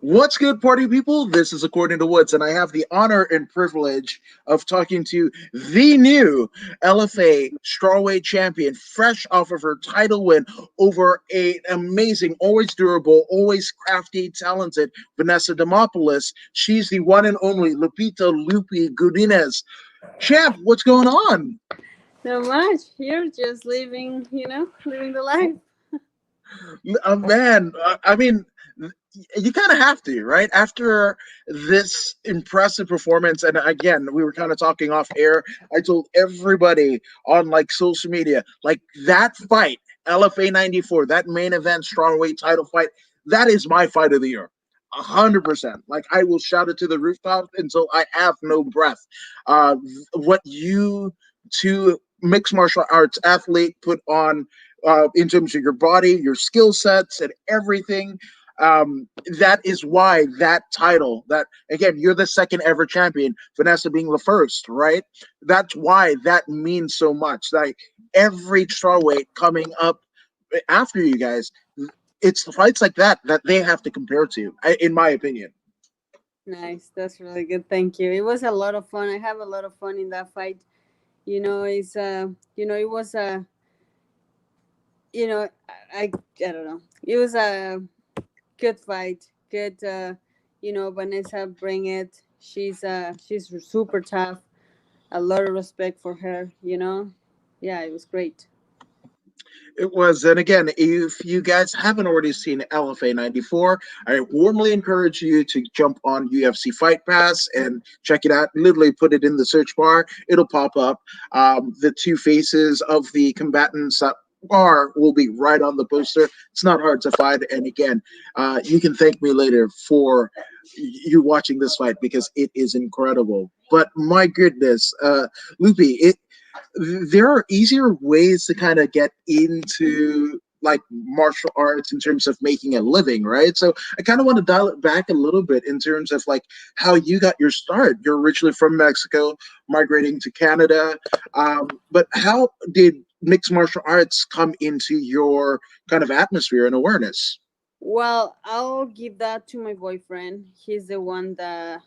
What's good, party people? This is According to Woods, and I have the honor and privilege of talking to the new LFA strawweight champion, fresh off of her title win over an amazing, always durable, always crafty, talented Vanessa Demopoulos. She's the one and only Loopy Godinez. Champ, what's going on? Not much. Here, just living, living the life. Man, I mean, you kind of have to, right? After this impressive performance, and again, we were kind of talking off air. I told everybody on like social media, like that fight, LFA 94, that main event strawweight title fight, that is my fight of the year. 100%. Like I will shout it to the rooftop until I have no breath. What you two mixed martial arts athlete put on in terms of your body, your skill sets, and everything. That is why that title, that again, you're the second ever champion, Vanessa being the first, right? That's why that means so much. Like every strawweight coming up after you guys, it's the fights like that they have to compare to, in my opinion. Nice. That's really good. Thank you. It was a lot of fun. I have a lot of fun in that fight. It was I don't know. It was a good fight. Good. Vanessa bring it. She's super tough. A lot of respect for her. Yeah, it was great. It was, and again, if you guys haven't already seen LFA 94, I warmly encourage you to jump on UFC Fight Pass and check it out. Literally put it in the search bar, it'll pop up. The two faces of the combatants are will be right on the poster. It's not hard to find, and again, you can thank me later for you watching this fight because it is incredible. But my goodness, Loopy, there are easier ways to kind of get into like martial arts in terms of making a living, right? So I kind of want to dial it back a little bit in terms of like how you got your start. You're originally from Mexico, migrating to Canada, but how did mixed martial arts come into your kind of atmosphere and awareness? Well, I'll give that to my boyfriend. He's the one that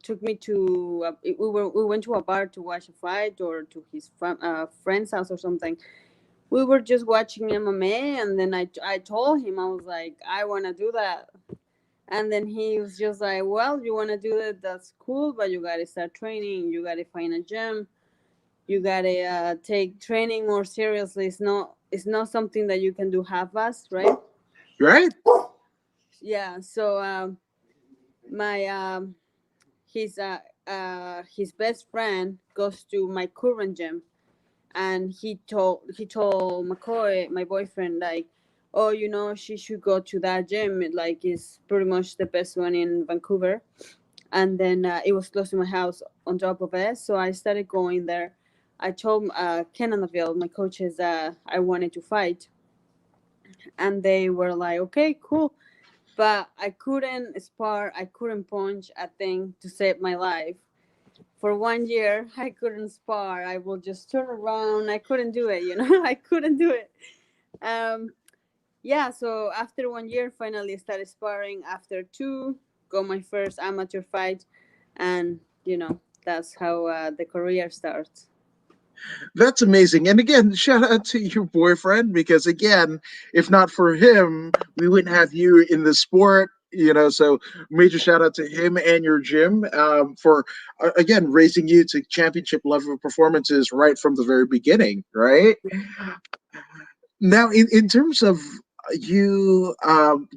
took me to we went to a bar to watch a fight or to his friend's house or something. We were just watching MMA, and then I told him, I was like, I want to do that. And then he was just like, well, you want to do that, that's cool, but you got to start training, you got to find a gym, you got to take training more seriously. It's not something that you can do half-assed, right? Right? Yeah. So my his best friend goes to my current gym, and he told McCoy, my boyfriend, like, oh, she should go to that gym. Like, it's pretty much the best one in Vancouver. And then it was close to my house on top of it, so I started going there. I told Ken and Neville, my coaches, that I wanted to fight, and they were like, okay, cool. But I couldn't spar, I couldn't punch a thing to save my life. For 1 year, I couldn't spar. I will just turn around. I couldn't do it, I couldn't do it. Um, yeah, so after 1 year, finally started sparring. After two, got my first amateur fight. And, that's how the career starts. That's amazing. And again, shout out to your boyfriend because again, if not for him, we wouldn't have you in the sport. So major shout out to him and your gym for again raising you to championship level performances right from the very beginning. Right now, in terms of you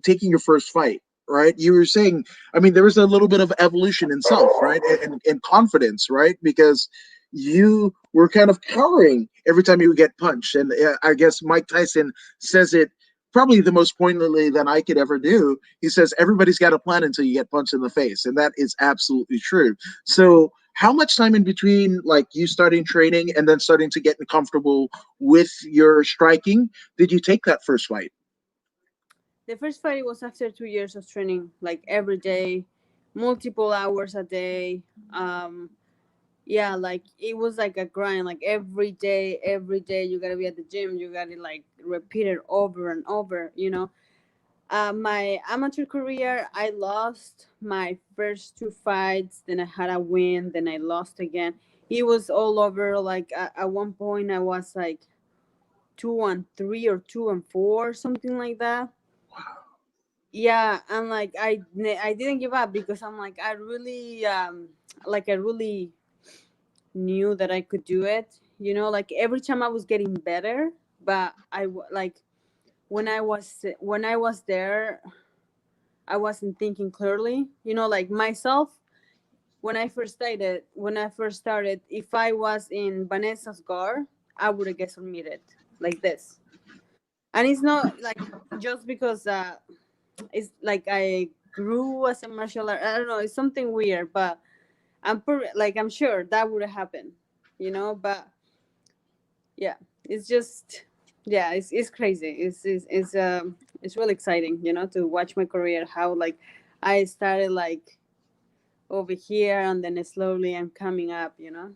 taking your first fight, right? You were saying, I mean, there was a little bit of evolution in self, right, and confidence, right, because you were kind of cowering every time you would get punched, and I guess Mike Tyson says it probably the most poignantly than I could ever do. He says everybody's got a plan until you get punched in the face, and that is absolutely true. So how much time in between like you starting training and then starting to get comfortable with your striking did you take that first fight? The first fight was after 2 years of training, like every day, multiple hours a day. Yeah, like it was like a grind, like every day you gotta be at the gym, you gotta like repeat it over and over. My amateur career, I lost my first two fights, then I had a win, then I lost again. It was all over. Like at one point, I was like 2-3 or 2-4, something like that. Yeah, and like I didn't give up because I'm like I really knew that I could do it. You know, like every time I was getting better, but like when I was there, I wasn't thinking clearly. You know, like myself when I first started, if I was in Vanessa's gar, I would have get submitted like this. And it's not like just because it's like I grew as a martial art. I don't know. It's something weird, but I'm sure that would have happened, you know. But yeah, it's just yeah, it's crazy. It's really exciting, you know, to watch my career. How like I started like over here and then slowly I'm coming up, you know.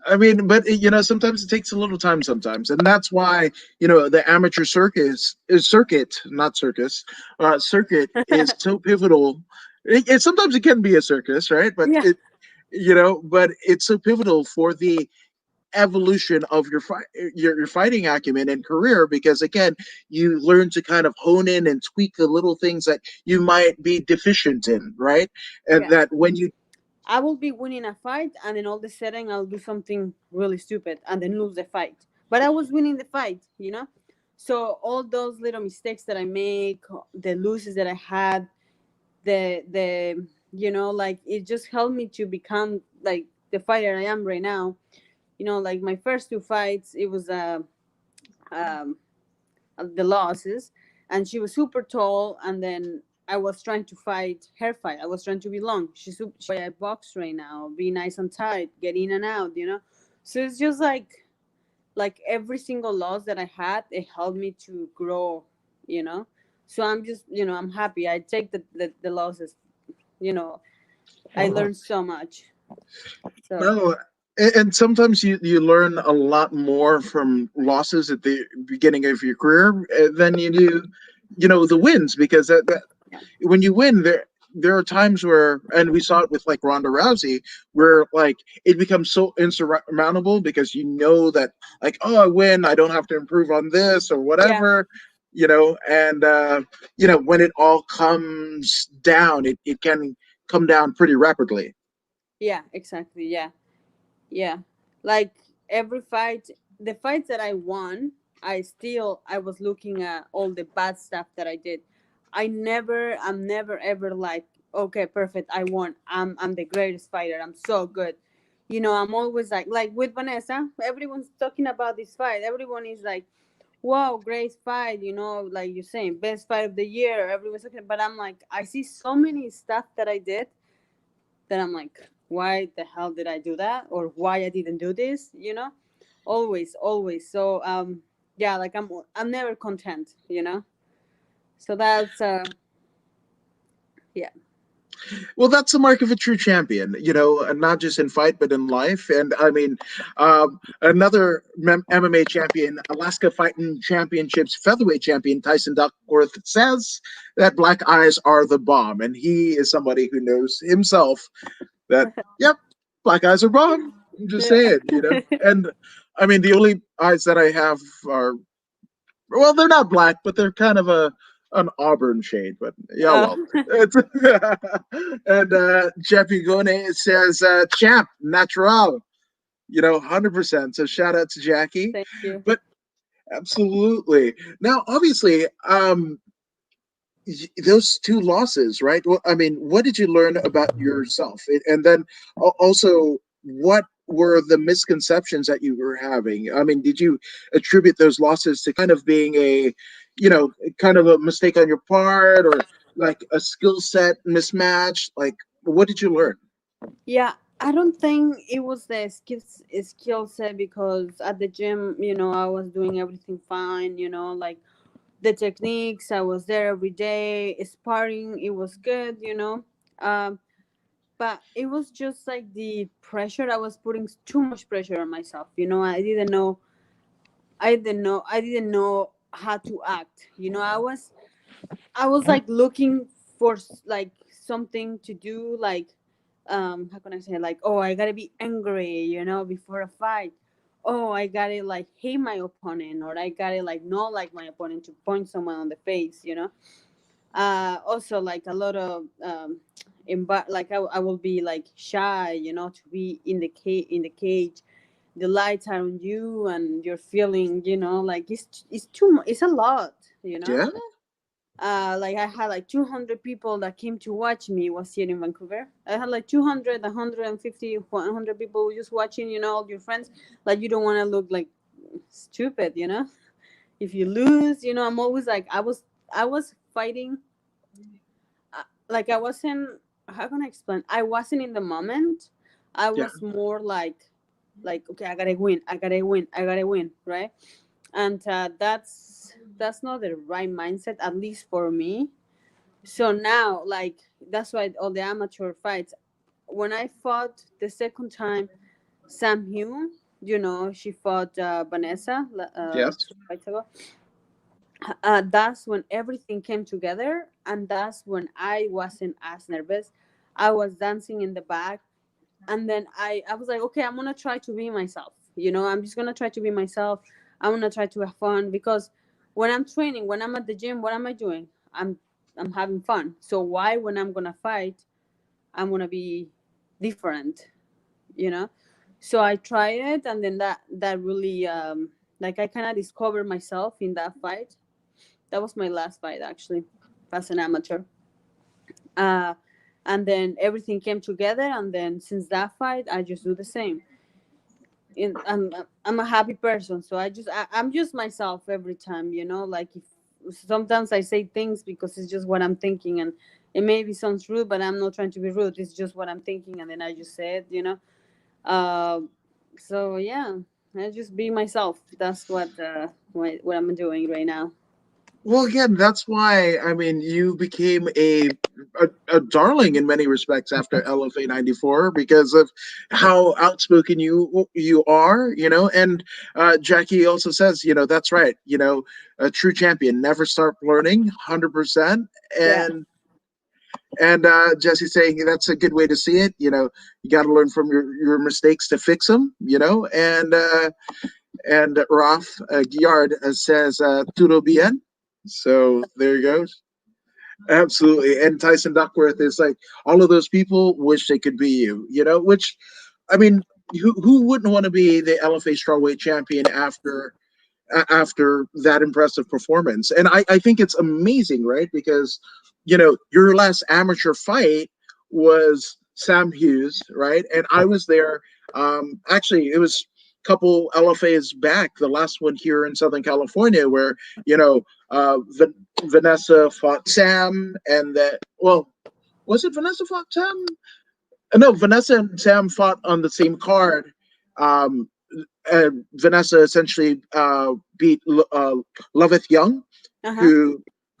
I mean, but sometimes it takes a little time sometimes, and that's why the amateur circuit, not circus, circuit is so pivotal. Sometimes it can be a circus, right? But Yeah, but it's so pivotal for the evolution of your fighting acumen and career, because again, you learn to kind of hone in and tweak the little things that you might be deficient in, right? And yeah. that when you I will be winning a fight and then all of a sudden I'll do something really stupid and then lose the fight. But I was winning the fight, you know? So all those little mistakes that I make, the losses that I had, the you know, like it just helped me to become like the fighter I am right now. You know, like my first two fights, it was um the losses, and she was super tall, and then I was trying to fight her fight. I was trying to be long. She I box right now, be nice and tight, get in and out, you know. So it's just like every single loss that I had, it helped me to grow, you know. So I'm just, you know, I'm happy. I take the losses, you know. I learned so much. So no, and sometimes you learn a lot more from losses at the beginning of your career than you do, the wins, because that yeah, when you win there are times where, and we saw it with like Ronda Rousey, where like it becomes so insurmountable because that, like, oh, I win, I don't have to improve on this or yeah, whatever, and when it all comes down, it can come down pretty rapidly. yeah, exactly, yeah. Yeah. Like every fight, the fights that I won, I was looking at all the bad stuff that I did. I'm never ever like, okay, perfect, I won. I'm the greatest fighter. I'm so good. You know, I'm always like with Vanessa, everyone's talking about this fight. Everyone is like, wow, great fight, you know, like you're saying, best fight of the year. Everyone's talking, but I'm like, I see so many stuff that I did then I'm like, why the hell did I do that? Or why I didn't do this? You know, always, always. So yeah, like I'm never content. You know, so that's yeah, Well, that's the mark of a true champion, and not just in fight, but in life. And I mean, another MMA champion, Alaska Fighting Championships featherweight champion Tyson Duckworth says that black eyes are the bomb. And he is somebody who knows himself that, yep, black eyes are bomb. I'm just yeah, saying. And I mean, the only eyes that I have are, well, they're not black, but they're kind of an auburn shade. But yeah, uh, well. It's, and Jeffy Gone says, "Champ, natural." 100%. So shout out to Jackie. thank you. But absolutely. Now, obviously, those two losses, right? Well, I mean, what did you learn about yourself? And then also, what were the misconceptions that you were having? I mean, did you attribute those losses to kind of being you know, kind of a mistake on your part, or like a skill set mismatch? Like, what did you learn? Yeah, I don't think it was the skill set because at the gym, you know, I was doing everything fine. You know, like the techniques, I was there every day. Sparring, it was good. You know. But it was just like the pressure. I was putting too much pressure on myself. You know, I didn't know how to act. I was like looking for like something to do, like how can I say, like, oh, I gotta be angry, before a fight. Oh, I gotta like hate my opponent, or I gotta like not like my opponent to punch someone on the face. Also like a lot of like I will be like shy, to be in the cage. The lights are on you and you're feeling, like it's too much, it's a lot, Yeah. like I had like 200 people that came to watch me. Was here in Vancouver. I had like 200, 150, 100 people just watching, all your friends. Like you don't want to look like stupid, if you lose, I'm always like, I was fighting, like I wasn't, how can I explain, I wasn't in the moment. I Yeah. was more like, okay, I gotta win, I gotta win, I gotta win, right? And that's not the right mindset, at least for me. So now, like, that's why all the amateur fights, when I fought the second time Sam Hugh, she fought Vanessa, Yes. 2 fights ago. That's when everything came together, and that's when I wasn't as nervous. I was dancing in the back, and then I was like, okay, I'm gonna try to be myself. I'm just gonna try to be myself. I'm gonna try to have fun, because when I'm training, when I'm at the gym, what am I doing? I'm having fun. So why, when I'm gonna fight, I'm gonna be different, you know? So I tried it, and then that really like I kind of discovered myself in that fight. That was my last fight, actually, as an amateur. Uh, and then everything came together, and then since that fight, I just do the same. I'm a happy person, so I'm just myself every time. Like, if sometimes I say things because it's just what I'm thinking, and it maybe sounds rude, but I'm not trying to be rude. It's just what I'm thinking, and then I just say it. Uh, so yeah, I just be myself. That's what I'm doing right now. Well, again, that's why I mean you became a darling in many respects after LFA '94 because of how outspoken you are, And Jackie also says, that's right. A true champion never stop learning, 100%. Yeah. And Jesse saying that's a good way to see it. You got to learn from your mistakes to fix them. And Ralph Guillard says "Todo bien." So there you go. Absolutely. And Tyson Duckworth is like, all of those people wish they could be you, which, I mean, who wouldn't want to be the LFA strawweight champion after that impressive performance? And I think it's amazing, right? Because, your last amateur fight was Sam Hughes, right? And I was there. Actually, it was a couple LFAs back, the last one here in Southern California, where, you know, Vanessa fought Sam, and that, well, was it Vanessa fought Sam? No, Vanessa and Sam fought on the same card. Um, Vanessa essentially beat Loveth Young, Uh-huh.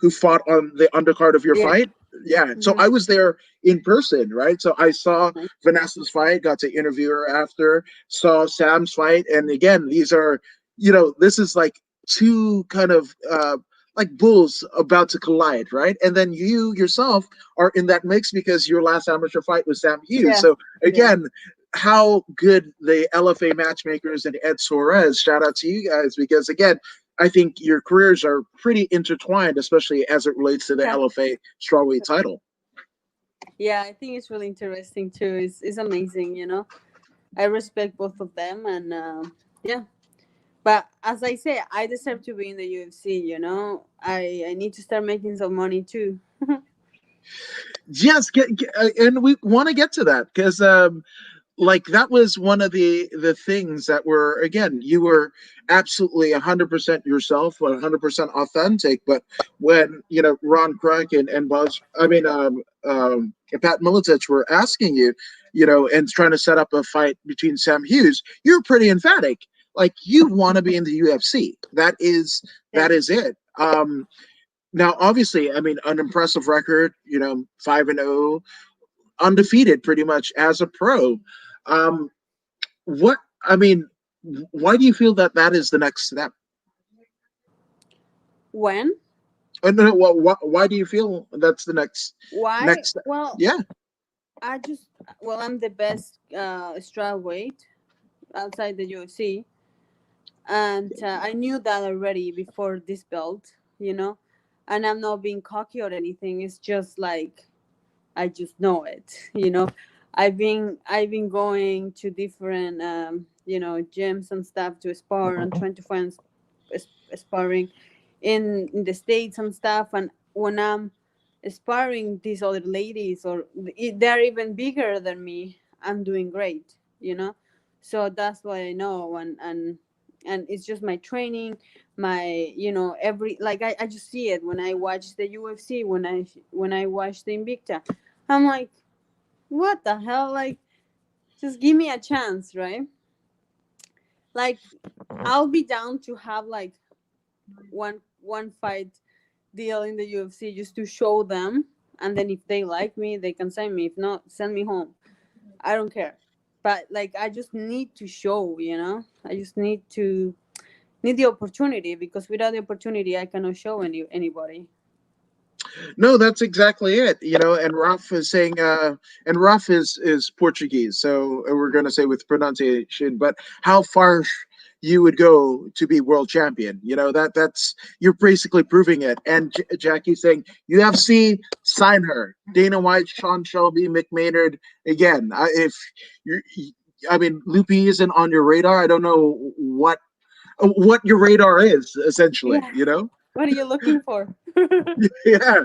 who fought on the undercard of your Yeah. fight. Yeah, so Hmm. I was there in person, right? So I saw Vanessa's fight, got to interview her after, saw Sam's fight, and again, these are, this is like two kind of like bulls about to collide, right? And then you yourself are in that mix because your last amateur fight was Sam Hughes. Yeah. So Yeah. again, how good the LFA matchmakers and Ed Suarez. Shout out to you guys because again, I think your careers are pretty intertwined, especially as it relates to the LFA strawweight title. Yeah, I think it's really interesting too. It's amazing. I respect both of them, and yeah. But as I say, I deserve to be in the UFC. I need to start making some money too. Yes, and we want to get to that because like that was one of the things that were, again, you were absolutely 100% yourself, 100% authentic. But when Ron Kruk and Buzz, I mean Pat Militich were asking you, and trying to set up a fight between Sam Hughes, you're pretty emphatic, like you want to be in the UFC. Yeah. That is it. Now obviously, I mean, an impressive record, 5-0, undefeated pretty much as a pro. Um, what I mean, why do you feel that is the next step? When? No, why do you feel that's the Why? next? Well, Yeah, I just well, I'm the best straw weight outside the UFC, and I knew that already before this belt, you know. And I'm not being cocky or anything. It's just like I just know it, you know. I've been going to different gyms and stuff to spar and trying to find sparring in the states and stuff. And when I'm sparring these other ladies, or they're even bigger than me, I'm doing great, you know. So that's what I know. And it's just my training, my every like I just see it when I watch the UFC, when I watch the Invicta. I'm like, what the hell? Like, just give me a chance, right? Like, I'll be down to have like one fight deal in the UFC just to show them, and then if they like me, they can sign me. If not, send me home. I don't care. But like, I just need to show, I just need the opportunity, because without the opportunity, I cannot show anybody. no, that's exactly it. And Raf is saying, and Raf is Portuguese, so we're going to say with pronunciation. But how far you would go to be world champion? That's you're basically proving it. And Jackie's saying UFC, sign her. Dana White, Sean Shelby, McMaynard. Again, if you're, I mean, Loopy isn't on your radar. I don't know what your radar is essentially. Yeah. What are you looking for? Yeah.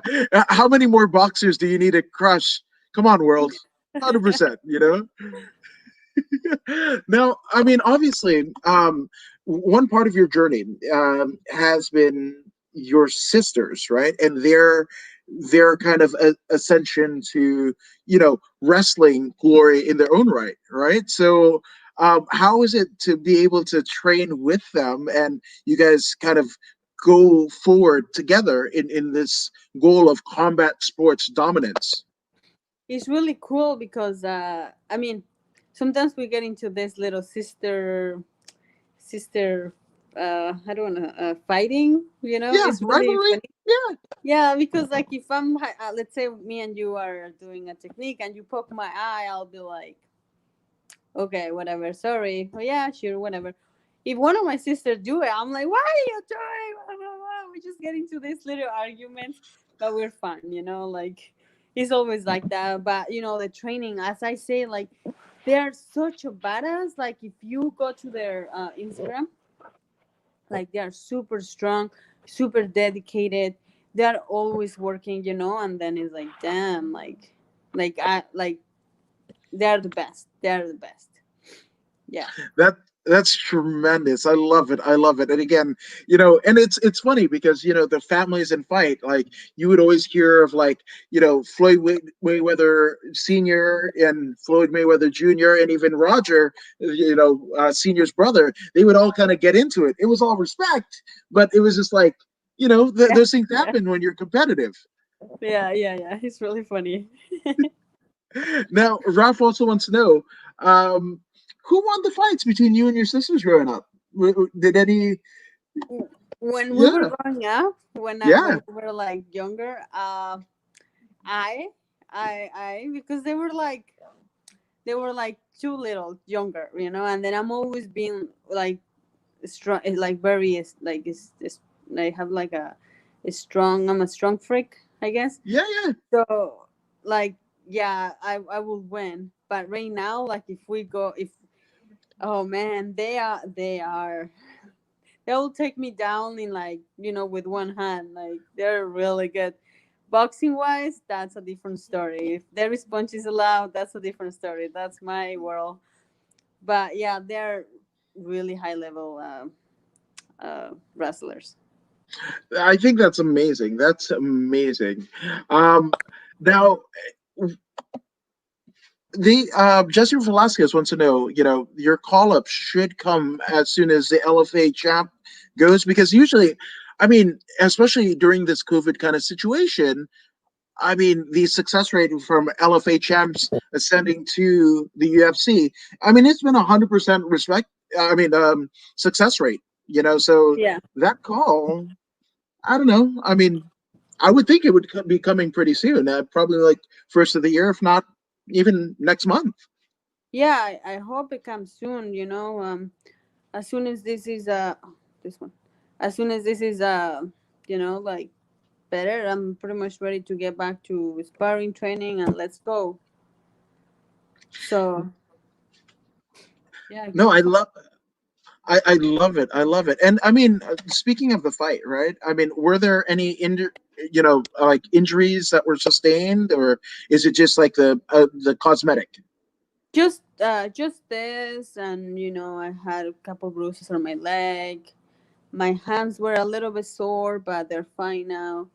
How many more boxers do you need to crush? Come on, world. 100%, Now, I mean, obviously, one part of your journey has been your sisters, right? And their kind of ascension to, wrestling glory in their own right, right? So, how is it to be able to train with them and you guys kind of go forward together in this goal of combat sports dominance? It's really cool because I mean, sometimes we get into this little sister I don't know, fighting. Yeah, It's really rivalry. funny. Yeah, Yeah, because like if let's say me and you are doing a technique and you poke my eye, I'll be like, okay, whatever, sorry. Oh yeah, sure, whatever. If one of my sisters do it, I'm like, what are you doing? Blah, blah, blah. We just get into these little arguments, but we're fun, like it's always like that. But the training, as I say, like they're such a badass. Like if you go to their Instagram, like they are super strong, super dedicated. They're always working, and then it's like, damn, like they're the best. They're the best. Yeah. that that's tremendous. I love it. I love it. And again, and it's funny because the families in fight, like you would always hear of like Floyd Mayweather Senior and Floyd Mayweather Junior and even Roger, Senior's brother. They would all kind of get into it. It was all respect, but it was just like Yeah. those things Yeah. happen when you're competitive. Yeah. Yeah. Yeah. It's really funny. Now, Ralph also wants to know who won the fights between you and your sisters growing up? Did any? When we were Yeah, growing up, when yeah, we were like younger, I, because they were like too little younger, and then I'm always being like strong, like very like is I have like a strong. I'm a strong freak, I guess. yeah, yeah. So like, yeah, I will win. But right now, like if we go, if oh man, they will take me down in like with one hand. Like they're really good. Boxing wise, that's a different story. If there is punches allowed, that's a different story. That's my world. But yeah, they're really high level wrestlers. I think that's amazing. That's amazing. Um, Now, the Jesse Velasquez wants to know, your call up should come as soon as the LFA champ goes because usually, I mean, especially during this COVID kind of situation, I mean, the success rate from LFA champs ascending to the UFC, I mean, it's been 100% respect. I mean, success rate. So Yeah. that call. I don't know. I mean, I would think it would be coming pretty soon. Probably like first of the year, if not even next month. Yeah, I hope it comes soon. As soon as this is this one, as soon as this is like better, I'm pretty much ready to get back to sparring training and let's go. So yeah, No, I love it. I love it. And I mean, speaking of the fight, right? I mean, were there any like injuries that were sustained, or is it just like the cosmetic? just this, and I had a couple bruises on my leg. My hands were a little bit sore, but they're fine now.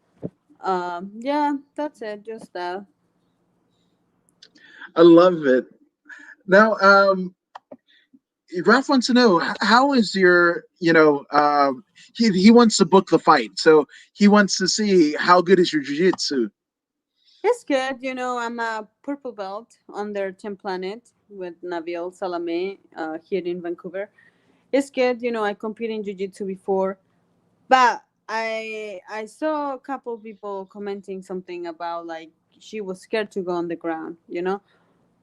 Yeah, that's it. Just that. I love it. Now, Ralph wants to know how is your, he wants to book the fight, so he wants to see how good is your jiu-jitsu. It's good. I'm a purple belt under Team Planet with Nabil Salame here in Vancouver. It's good. I competed in jiu-jitsu before, but I saw a couple people commenting something about like she was scared to go on the ground.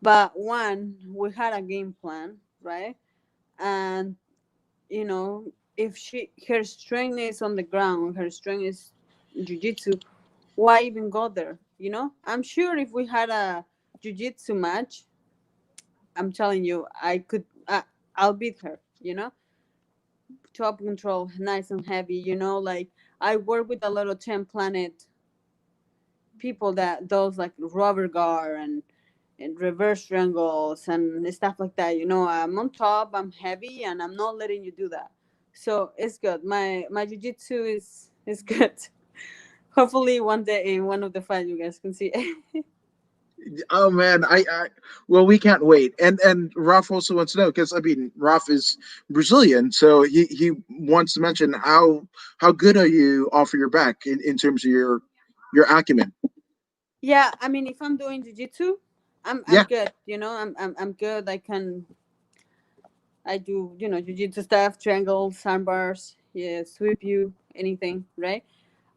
But one, we had a game plan, right? And if her strength is on the ground, her strength is jiu-jitsu, why even go there? I'm sure if we had a jiu-jitsu match, I'm telling you, I'll beat her. Top control, nice and heavy. Like I work with a lot of 10 planet people that those like rubber guard and reverse triangles and stuff like that. I'm on top, I'm heavy, and I'm not letting you do that. So it's good. My jiu-jitsu is good. Hopefully one day in one of the fights you guys can see it. Oh man, well, we can't wait. And Ralph also wants to know, because I mean, Ralph is Brazilian, so he wants to mention how good are you off of your back in terms of your acumen. Yeah, I mean, if I'm doing jiu-jitsu, I'm Yeah, good. I'm good. I do jiu-jitsu stuff, triangles, sandbars, yeah, sweep you, anything, right?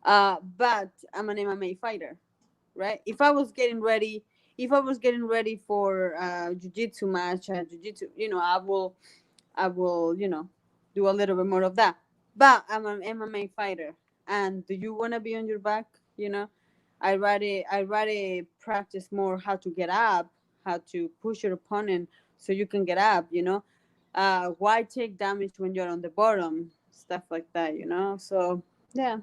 But I'm an MMA fighter, right? If I was getting ready for jiu-jitsu match, jiu-jitsu, I will do a little bit more of that. But I'm an MMA fighter, and do you want to be on your back? I rather practice more how to get up, how to push your opponent so you can get up. Why take damage when you're on the bottom? Stuff like that. So yeah.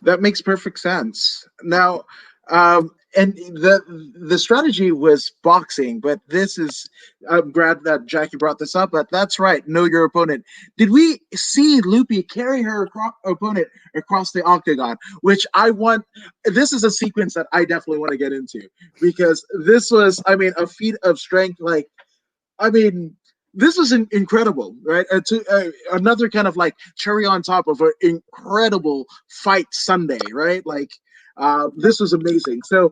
that makes perfect sense. Now, and the strategy was boxing, but this is, I'm glad that Jackie brought this up. But that's right, know your opponent. Did we see Loopy carry her opponent across the octagon? Which I want. This is a sequence that I definitely want to get into, because this was, I mean, a feat of strength. Like, I mean, this was incredible, right? Another kind of like cherry on top of an incredible fight Sunday, right? Like, this was amazing. So,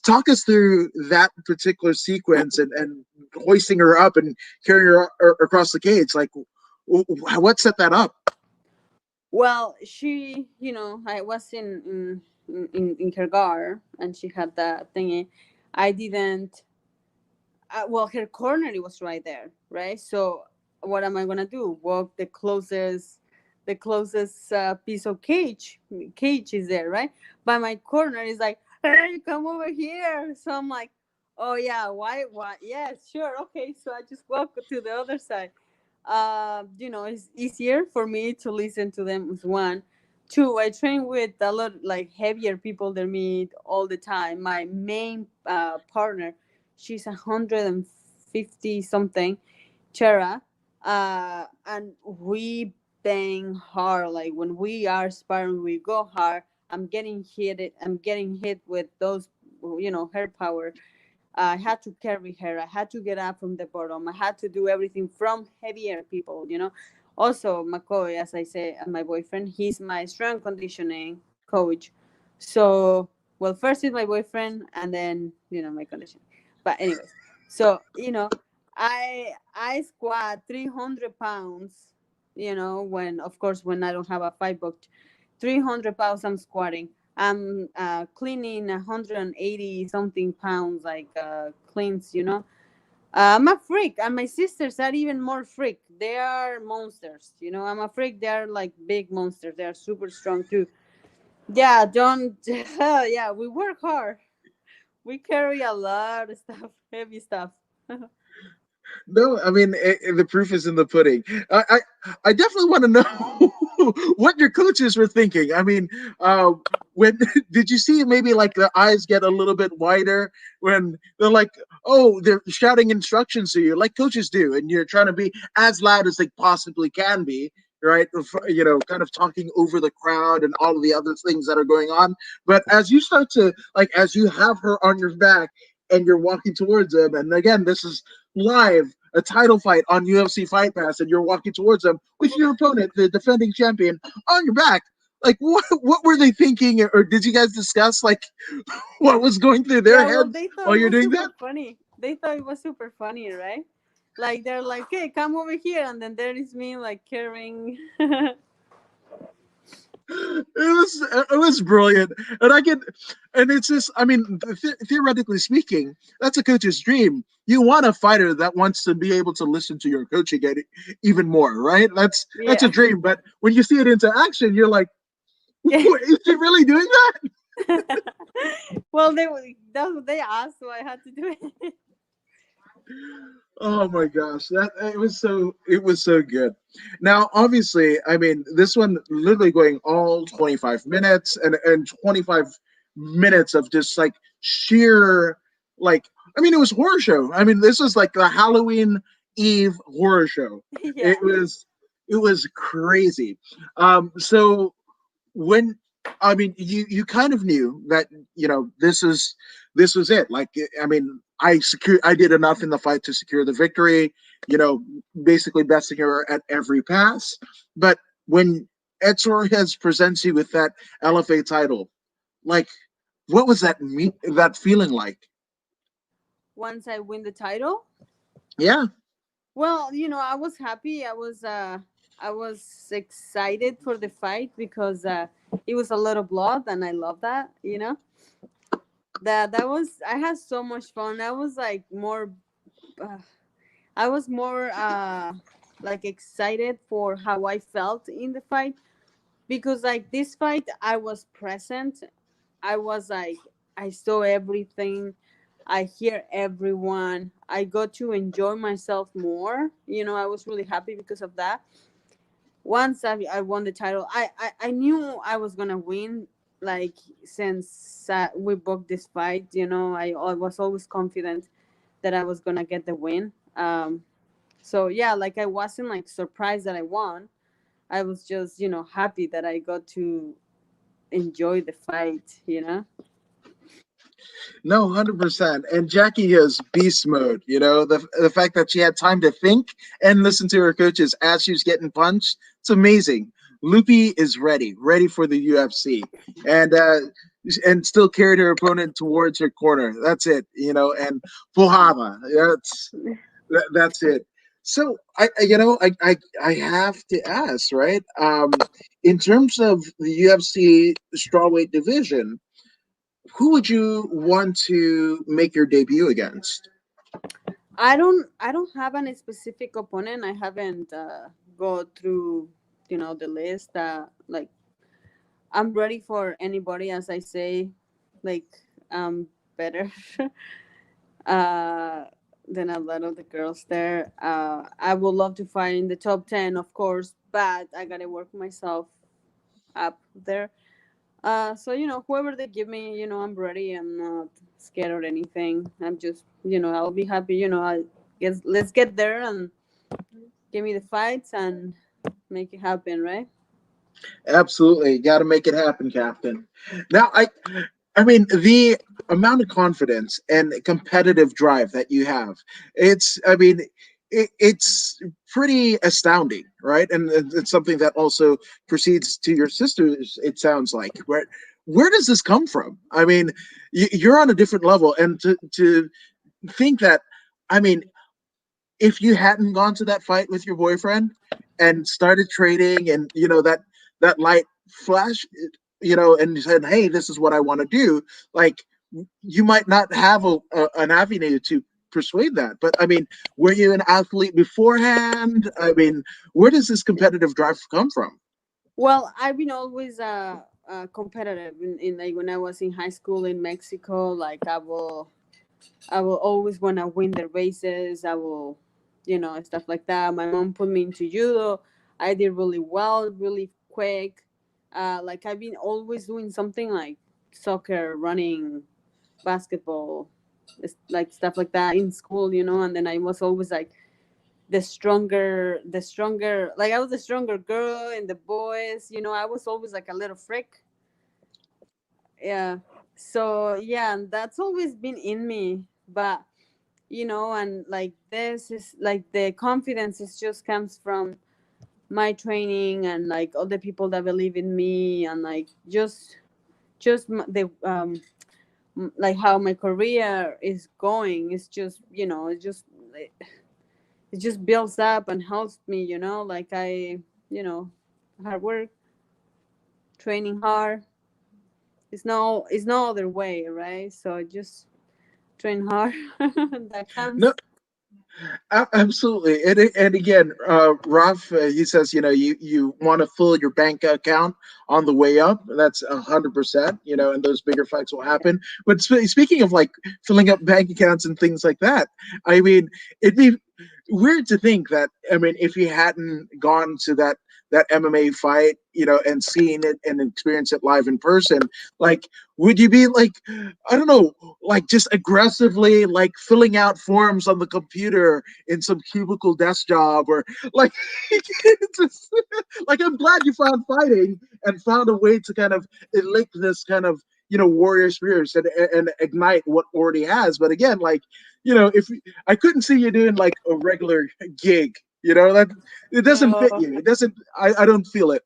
talk us through that particular sequence and hoisting her up and carrying her across the cage. Like, what set that up? Well, I was in her guard, and she had that thingy. I didn't. Well, her corner it was right there, right? So what am I gonna do? Walk the closest piece of cage is there, right? But my corner is like, hey, come over here. So I'm like, oh yeah, why? Yeah, sure, okay. So I just walk to the other side. It's easier for me to listen to them as one. Two, I train with a lot like heavier people than me all the time. My main partner, she's 150 something, Chera, and we bang hard. Like when we are sparring, we go hard. I'm getting hit with those, her power. I had to carry her. I had to get up from the bottom. I had to do everything from heavier people. Also, McCoy, as I say, my boyfriend, he's my strength conditioning coach. So, well, first is my boyfriend, and then my conditioning. But anyways, so I squat 300 pounds when, of course, when I don't have a fight booked. 300 pounds I'm squatting. I'm cleaning 180 something pounds, like cleans, I'm a freak, and my sisters are even more freak. They are monsters, I'm a freak. They are like big monsters. They are super strong too. Yeah, don't. Yeah, we work hard. We carry a lot of stuff, heavy stuff. No, I mean the proof is in the pudding. I definitely want to know what your coaches were thinking. I mean, uh, when did you see maybe like the eyes get a little bit wider when they're like, oh, they're shouting instructions to you like coaches do, and you're trying to be as loud as they possibly can be, right? Kind of talking over the crowd and all of the other things that are going on. But as you start to like, as you have her on your back and you're walking towards them, and again, this is live, a title fight on UFC Fight Pass, and you're walking towards them with your opponent, the defending champion, on your back. Like, what were they thinking, or did you guys discuss like what was going through their Yeah, well, heads they thought while it you're was doing that? super funny. They thought it was super funny, right? Like they're like, "Hey, come over here," and then there is me like carrying. It was brilliant, and it's just, I mean, theoretically speaking, that's a coach's dream. You want a fighter that wants to be able to listen to your coaching even more, right? That's a Yeah. dream. But when you see it into action, you're like, wait, is she really doing that? Well, that's what they asked, so I had to do it. Oh my gosh, that it was so good. Now, obviously, I mean, this one literally going all 25 minutes and 25 minutes of just like sheer like, I mean, it was horror show. I mean, this was like the Halloween Eve horror show. It Yeah. was it was crazy. So when, I mean, you kind of knew that this was it. Like, I mean, I did enough in the fight to secure the victory. You know, basically besting her at every pass. But when Etzor has presents you with that LFA title, like, what was that feeling like? Once I win the title, Yeah, well, I was happy. I was excited for the fight because it was a lot of blood, and I love that. That was, I had so much fun. I was like more. Uh, I was more like excited for how I felt in the fight, because like this fight I was present. I was like, I saw everything. I hear everyone. I got to enjoy myself more. I was really happy because of that. Once I won the title, I knew I was gonna win. Like, since we booked this fight, I was always confident that I was gonna get the win. So yeah, like I wasn't like surprised that I won. I was just happy that I got to enjoy the fight. no, 100%. And Jackie is beast mode. The fact that she had time to think and listen to her coaches as she was getting punched, it's amazing. Loopy is ready for the UFC, and still carried her opponent towards her corner. That's it. And Fuhama. That's it. So I have to ask, right? In terms of the UFC strawweight division, who would you want to make your debut against? I don't have any specific opponent. I haven't go through the list. Like, I'm ready for anybody, as I say. Like, better uh than a lot of the girls there. I would love to find in the top 10, of course, but I gotta work myself up there. So whoever they give me, I'm ready. I'm not scared or anything. I'm just, I'll be happy. I guess let's get there and give me the fights and make it happen, right? Absolutely, got to make it happen, Captain. Now, I mean, the amount of confidence and competitive drive that you have, I mean, it's pretty astounding, right? And it's something that also proceeds to your sisters. It sounds like, where does this come from? I mean, you're on a different level, and to think that, I mean, if you hadn't gone to that fight with your boyfriend and started training, and that light flash, and you said, hey, this is what I want to do, like, you might not have an avenue to persuade that. But I mean, were you an athlete beforehand? I mean, where does this competitive drive come from? Well, I've been always competitive in like when I was in high school in Mexico. Like I will always want to win the races. I will, stuff like that. My mom put me into judo. I did really well, really quick. Like I've been always doing something like soccer, running, basketball, like stuff like that in school. And then I was always like the stronger. Like I was the stronger girl and the boys. I was always like a little freak. Yeah. So yeah, and that's always been in me. But and like this is like the confidence is just comes from my training and like all the people that believe in me and like just the like how my career is going. It's just it just builds up and helps me. Like you know hard work, training hard. It's no other way, right? So just train hard. That No, counts. absolutely. And again, Ralph, he says, you want to fill your bank account on the way up. That's 100%. And those bigger fights will happen. But speaking of like filling up bank accounts and things like that, I mean, it'd be weird to think that, I mean, if you hadn't gone to that MMA fight, and seen it and experience it live in person, like, would you be like, I don't know, like just aggressively like filling out forms on the computer in some cubicle desk job, or like, just, like, I'm glad you found fighting and found a way to kind of elect this kind of warrior spirit and ignite what already has. But again, like, if I couldn't see you doing like a regular gig, that it doesn't fit No. you. It doesn't. I don't feel it.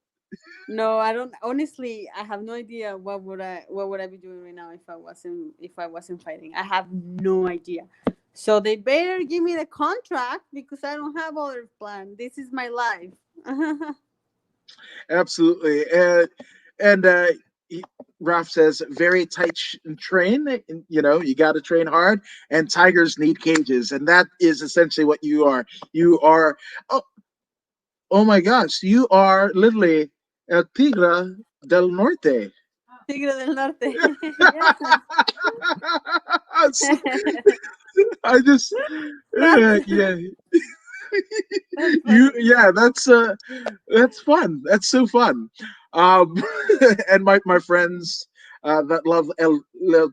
No, I don't. Honestly, I have no idea what would I be doing right now if I wasn't fighting. I have no idea. So they better give me the contract because I don't have other plan. This is my life. Absolutely. And Ralph says, very tight train. You got to train hard, and tigers need cages. And that is essentially what you are. You are, oh, oh my gosh, you are literally El Tigre del Norte. Tigre del Norte. Yes. I just, That's yeah, that's you, funny. yeah, that's fun. That's so fun. Um, and my friends that love El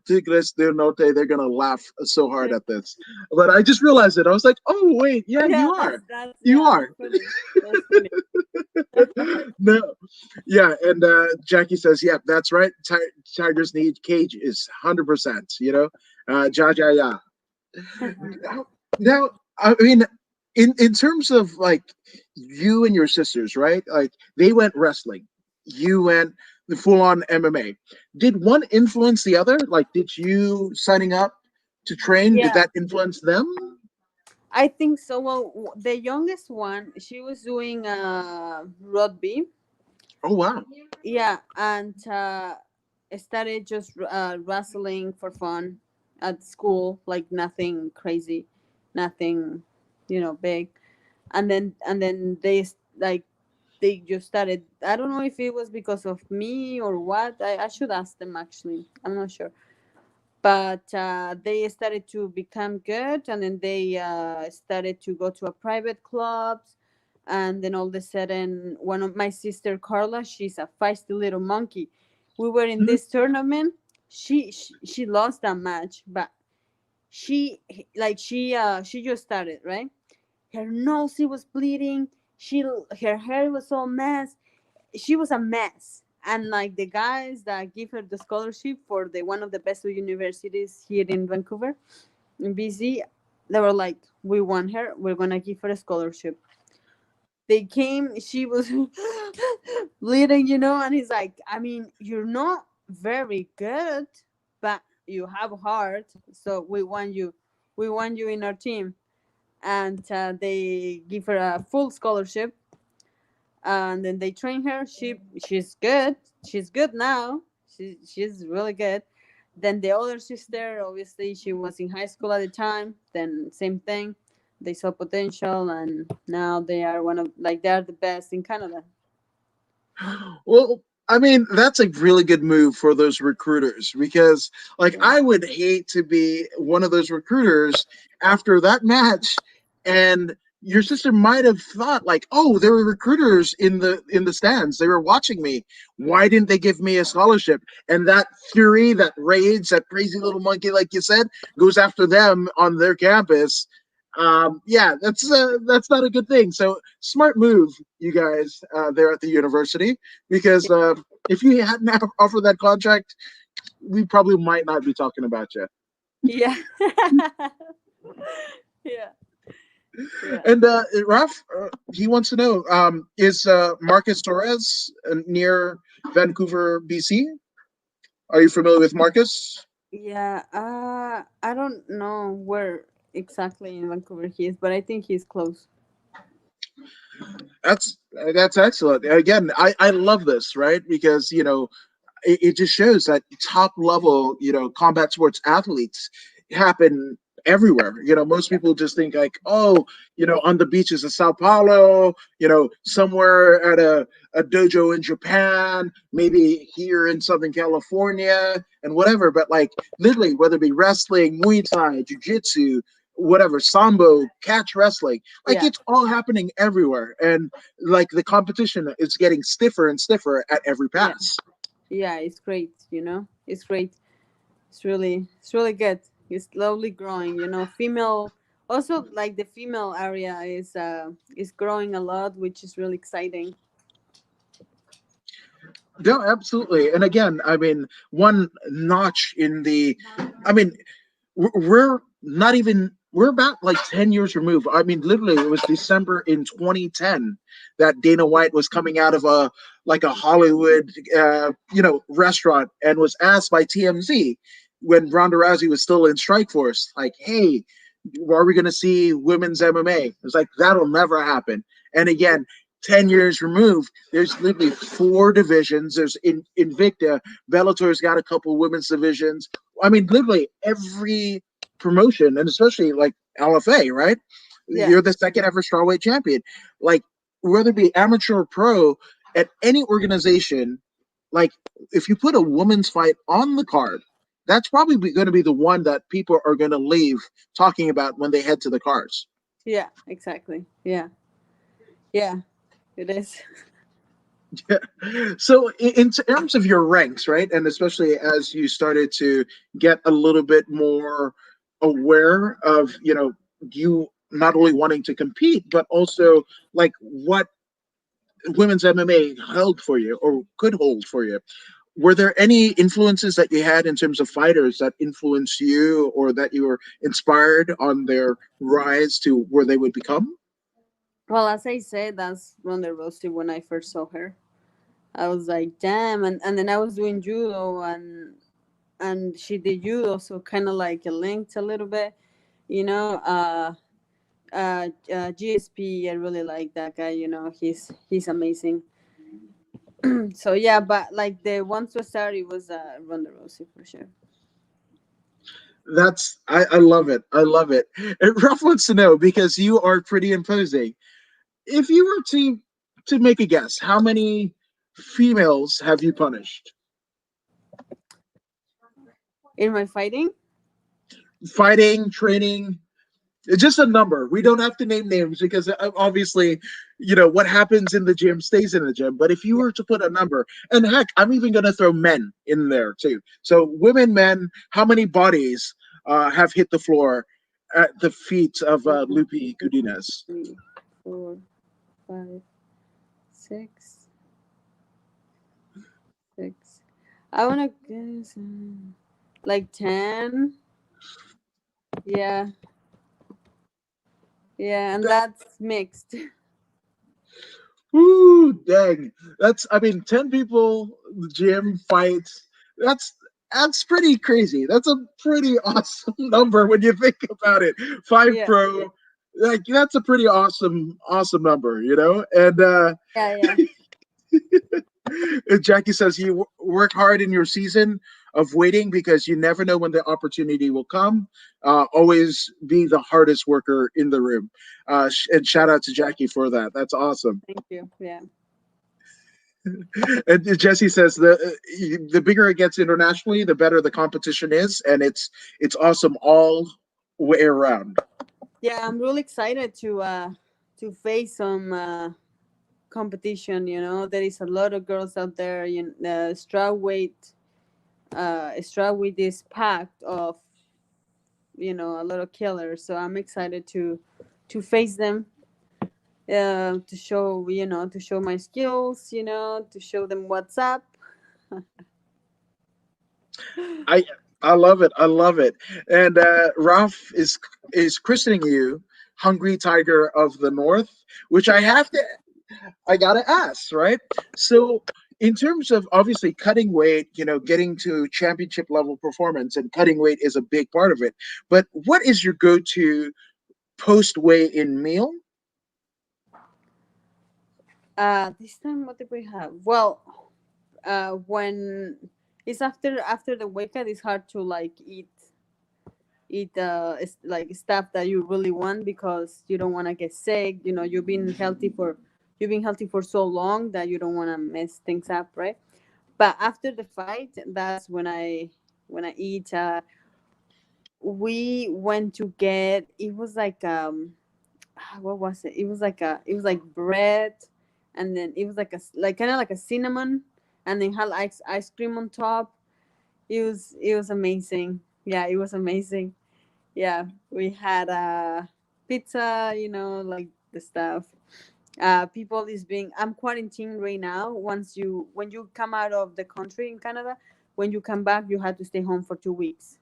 Tigres del Norte, they're gonna laugh so hard at this. But I just realized it. I was like, oh wait, yeah, Yeah, you that's are, that's you yeah, are. that's funny. That's funny. No, yeah, and Jackie says, yeah, that's right. Tigers need cage is 100%. Ja ja ja. Now, I mean, in terms of like you and your sisters, right? Like they went wrestling, you went the full on MMA. Did one influence the other? Like, did you signing up to train? Did Yeah, that influence them? I think so. Well, the youngest one, she was doing rugby. Oh wow. Yeah, and started just wrestling for fun at school, like nothing crazy, nothing, big. And then like they just started. I don't know if it was because of me or what. I should ask them actually. I'm not sure. But they started to become good, and then they started to go to a private clubs. And then all of a sudden, one of my sister Carla, she's a feisty little monkey. We were in Mhm. this tournament. She lost that match, but she she just started, right. Her nose, it was bleeding. Her hair was all mess. She was a mess. And like the guys that give her the scholarship for the one of the best universities here in Vancouver, in BC, they were like, "We want her. We're gonna give her a scholarship." They came. She was bleeding, and he's like, "I mean, you're not very good, but you have heart, so we want you. We want you in our team." and they give her a full scholarship, and then they train her. She's good. She's good now. She's really good. Then the other sister, obviously, she was in high school at the time. Then same thing. They saw potential, and now they are one of like they are the best in Canada. Well, I mean, that's a really good move for those recruiters because, like, Yeah, I would hate to be one of those recruiters after that match, and your sister might have thought, like, oh, there were recruiters in the stands. They were watching me. Why didn't they give me a scholarship? And that fury, that rage, that crazy little monkey, like you said, goes after them on their campus. Yeah, that's not a good thing. So smart move, you guys, there at the university, because if you hadn't offered that contract, we probably might not be talking about you. yeah, yeah, yeah. And Raf, he wants to know: is Marcus Torres near Vancouver, BC? Are you familiar with Marcus? Yeah, I don't know where exactly in Vancouver he is, but I think he's close. That's excellent. Again, I love this, right? Because it just shows that top level, combat sports athletes happen everywhere. Most Yeah, people just think like, oh, on the beaches of Sao Paulo, somewhere at a dojo in Japan, maybe here in Southern California and whatever. But like literally, whether it be wrestling, Muay Thai, Jiu-Jitsu, whatever, Sambo, catch wrestling, like yeah, it's all happening everywhere. And like the competition is getting stiffer and stiffer at every yeah, pass. yeah. It's great. It's great. It's really good. It's slowly growing. Female also like the female area is growing a lot, which is really exciting. No, absolutely. And again, I mean, one notch in the, I mean, we're not even, we're about like 10 years removed. I mean, literally, it was December in 2010 that Dana White was coming out of like a Hollywood, restaurant and was asked by TMZ when Ronda Rousey was still in Strikeforce, like, hey, are we going to see women's MMA? It's like, that'll never happen. And again, 10 years removed, there's literally four divisions. There's Invicta, Bellator's got a couple women's divisions. I mean, literally every promotion, and especially like LFA, right? Yeah, You're the second ever strawweight champion. Like, whether it be amateur or pro, at any organization, like, if you put a women's fight on the card, that's probably going to be the one that people are going to leave talking about when they head to the cards. yeah, exactly. Yeah, yeah, it is. So in terms of your ranks, right, and especially as you started to get a little bit more aware of, you not only wanting to compete, but also like what women's MMA held for you or could hold for you. Were there any influences that you had in terms of fighters that influenced you or that you were inspired on their rise to where they would become? Well, as I said, that's Ronda Rousey when I first saw her. I was like, damn, and then I was doing judo, and she did judo, so kind of like it linked a little bit, you know. GSP, I really like that guy. He's amazing. So yeah, but like the one to start, it was Ronda Rousey for sure. I love it. I love it. And Ruff wants to know because you are pretty imposing. If you were to make a guess, how many females have you punished? In my fighting, Fighting, training, just a number. We don't have to name names because obviously, what happens in the gym stays in the gym. But if you yeah, were to put a number, and heck, I'm even going to throw men in there too. So women, men, how many bodies have hit the floor at the feet of one, Loopy two, Godinez? 3, 4, 5, 6, 6. I wanna guess like 10. Yeah, yeah, and that's mixed. Ooh, dang. I mean, 10 people, gym, fights. That's that's pretty crazy. That's a pretty awesome number when you think about it. Five Yeah, pro. Like that's a pretty awesome number, you know. And Yeah, yeah. Jackie says you work hard in your season of waiting because you never know when the opportunity will come. Always be the hardest worker in the room. And shout out to Jackie for that. That's awesome. Thank you. Yeah. And Jesse says the bigger it gets internationally, the better the competition is, and it's awesome all way around. Yeah, I'm really excited to face some competition. You know, there is a lot of girls out there. Strawweight is packed of a lot of killers. So I'm excited to face them, to show my skills, to show them what's up. I I love it. I love it. And Ralph is christening you Hungry Tiger of the North, which Yeah. I gotta ask, right? So in terms of obviously cutting weight, getting to championship level performance and cutting weight is a big part of it. But what is your go-to post weigh in meal? This time, what did we have? Well, when it's after the wake up, it's hard to like eat like stuff that you really want because you don't want to get sick. You've been healthy for so long that you don't want to mess things up, right? But after the fight, that's when I eat. We went to get, it was like what was it? It was like bread, and then it was like kind of like a cinnamon, and then had ice cream on top. It was amazing. Yeah, it was amazing. Yeah, we had pizza, like the stuff. People is being I'm quarantined right now. When you come out of the country in Canada, when you come back, you have to stay home for 2 weeks.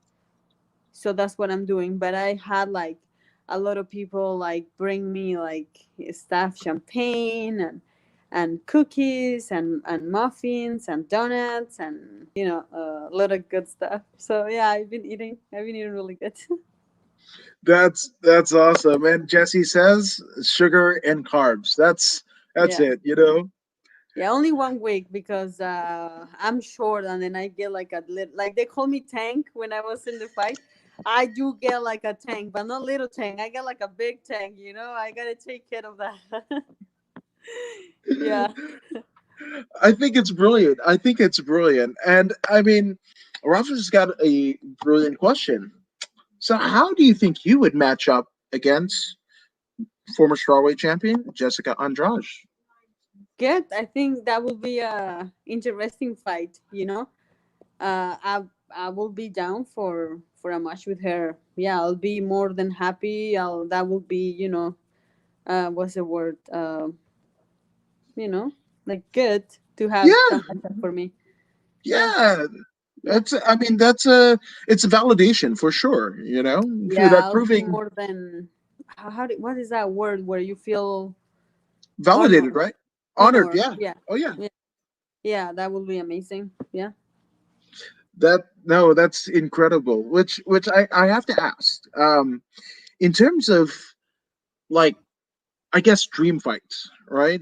So that's what I'm doing. But I had like a lot of people like bring me like stuff, champagne and cookies and muffins and donuts and a lot of good stuff. So yeah, I've been eating really good. That's awesome. And Jesse says sugar and carbs. That's Yeah. it. Yeah, only 1 week because I'm short, and then I get like like they call me tank when I was in the fight. I do get like a tank, but not little tank. I get like a big tank. I gotta take care of that. Yeah. I think it's brilliant. I think it's brilliant. And I mean, Rafa's got a brilliant question. So, how do you think you would match up against former strawweight champion Jessica Andrade? Good. I think that will be a interesting fight. I will be down for a match with her. Yeah, I'll be more than happy. That will be what's the word? You know, like good to have Yeah, a matchup for me. Yeah, yeah. yeah, I mean, it's a validation for sure. For yeah. that I'll be proving more than what is that word where you feel validated, honored? right? Honored. Honor. Yeah. Yeah, Oh yeah. yeah, yeah. That will be amazing. Yeah. That no, that's incredible. Which I have to ask. In terms of like I guess dream fights, right?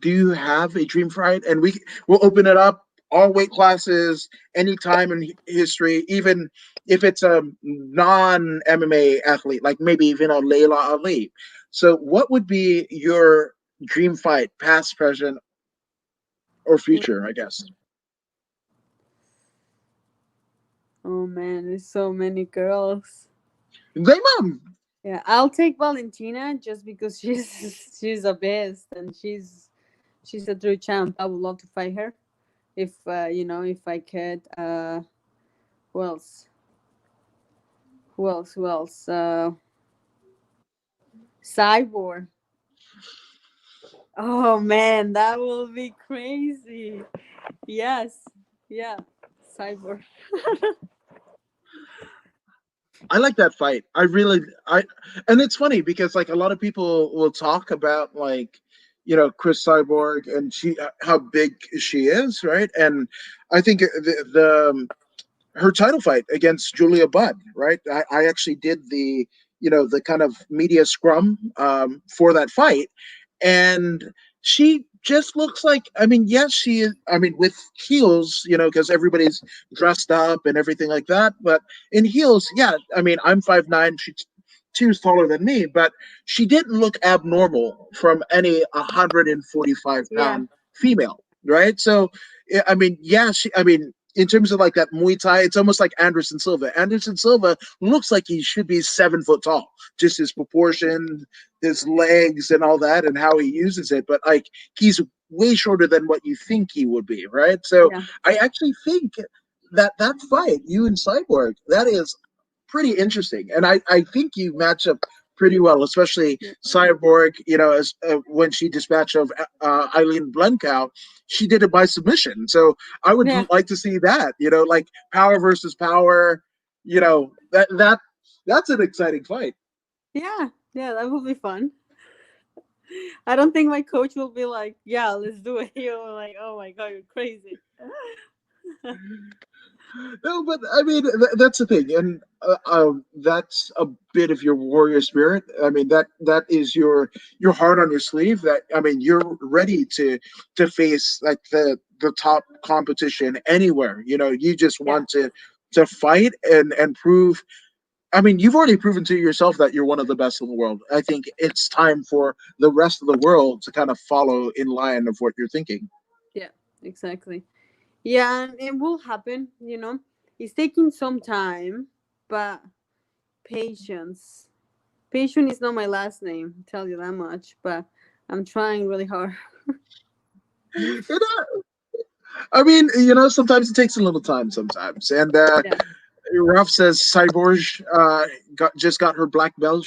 Do you have a dream fight? And we'll open it up all weight classes, any time in history, even if it's a non MMA athlete, like maybe even a Layla Ali. So, what would be your dream fight, past, present, or future? I guess. Oh man, there's so many girls. Name 'em. Yeah, I'll take Valentina just because she's the best, and she's a true champ. I would love to fight her if I could. Who else? Who else? Who else? Cyborg. Oh man, that will be crazy. Yes. Yeah. Cyborg. I like that fight. And it's funny because like a lot of people will talk about like, Chris Cyborg and how big she is, right? And I think her title fight against Julia Budd, right? I actually did the the kind of media scrum for that fight, and she just looks like, I mean, yes, she is, I mean, with heels, because everybody's dressed up and everything like that, but in heels, yeah, I mean, I'm 5'9", she's taller than me, but she didn't look abnormal from any 145 Yeah, pound female, right? So I mean, yeah, I mean, in terms of like that Muay Thai, it's almost like Anderson Silva. Anderson Silva looks like he should be 7 foot tall, just his proportion, his legs, and all that, and how he uses it. But like, he's way shorter than what you think he would be, right? So yeah, I actually think that fight, you and Cyborg, that is pretty interesting, and I think you match up pretty well, especially yeah, Cyborg. As when she dispatched of Eileen Blenkow, she did it by submission. So I would yeah, like to see that. Like power versus power. That's an exciting fight. yeah, yeah. That will be fun. I don't think my coach will be like, "Yeah, let's do it." He'll be like, "Oh my god, you're crazy." No, but I mean that's the thing, and that's a bit of your warrior spirit. I mean that is your heart on your sleeve. That, I mean, you're ready to face like the top competition anywhere. You just Yeah, want to fight and prove. I mean, you've already proven to yourself that you're one of the best in the world. I think it's time for the rest of the world to kind of follow in line of what you're thinking. yeah, exactly. Yeah, and it will happen. It's taking some time, but patience. Patience is not my last name. Tell you that much. But I'm trying really hard. I mean, sometimes it takes a little time sometimes. And Yeah, Ralph says Cyborg just got her black belt,